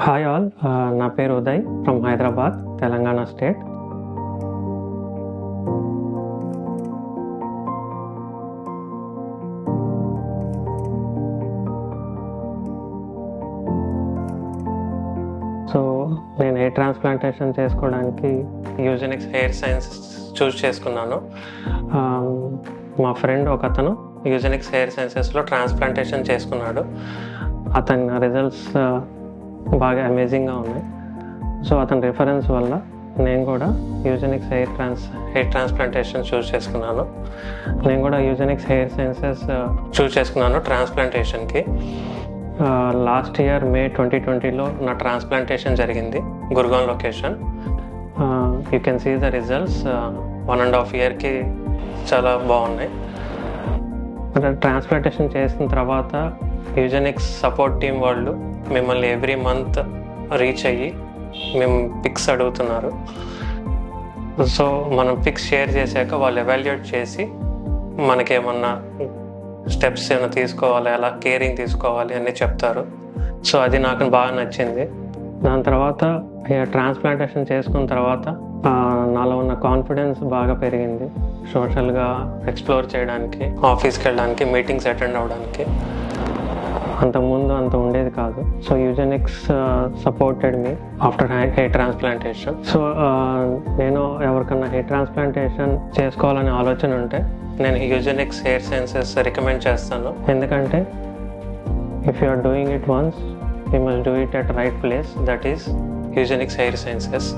Hi all, నా పేరు Uday from Hyderabad, Telangana state. So నేను హెయిర్ ట్రాన్స్ప్లాంటేషన్ చేసుకోవడానికి యూజెనిక్స్ హెయిర్ సైన్స్ చూస్ చేసుకున్నాను. మా ఫ్రెండ్ ఒక అతను యూజెనిక్స్ హెయిర్ సైన్సెస్లో ట్రాన్స్ప్లాంటేషన్ చేసుకున్నాడు. అతని రిజల్ట్స్ బాగా అమేజింగ్గా ఉన్నాయి. సో అతని రిఫరెన్స్ వల్ల నేను కూడా యూజెనిక్స్ హెయిర్ ట్రాన్స్ప్లాంటేషన్ చూస్ చేసుకున్నాను. నేను కూడా యూజెనిక్స్ హెయిర్ సైన్సెస్ చూస్ చేసుకున్నాను ట్రాన్స్ప్లాంటేషన్కి. లాస్ట్ ఇయర్ మే 2020లో నా ట్రాన్స్ప్లాంటేషన్ జరిగింది, Gurgaon location. You can see the results 1.5 ఇయర్కి చాలా బాగున్నాయి. ట్రాన్స్ప్లాంటేషన్ చేసిన తర్వాత యూజెనిక్స్ సపోర్ట్ టీం వాళ్ళు మిమ్మల్ని ఎవ్రీ మంత్ రీచ్ అయ్యి మేము పిక్స్ అడుగుతున్నారు. సో మనం పిక్స్ షేర్ చేశాక వాళ్ళు ఎవాల్యుయేట్ చేసి మనకేమన్నా స్టెప్స్ ఏమైనా తీసుకోవాలి, ఎలా కేరింగ్ తీసుకోవాలి అని చెప్తారు. సో అది నాకు బాగా నచ్చింది. దాని తర్వాత ట్రాన్స్ప్లాంటేషన్ చేసుకున్న తర్వాత నాలో ఉన్న కాన్ఫిడెన్స్ బాగా పెరిగింది. సోషల్గా ఎక్స్ప్లోర్ చేయడానికి, ఆఫీస్కి వెళ్ళడానికి, మీటింగ్స్ అటెండ్ అవ్వడానికి. అంతకుముందు అంత ఉండేది కాదు. So eugenics supported me after hair transplantation. So నేను ఎవరికన్నా హెయిర్ ట్రాన్స్ప్లాంటేషన్ చేసుకోవాలనే ఆలోచన ఉంటే నేను యూజెనిక్స్ హెయిర్ సైన్సెస్ రికమెండ్ చేస్తాను. ఎందుకంటే if you are doing it once, you must do it at right place, that is Eugenix hair sciences.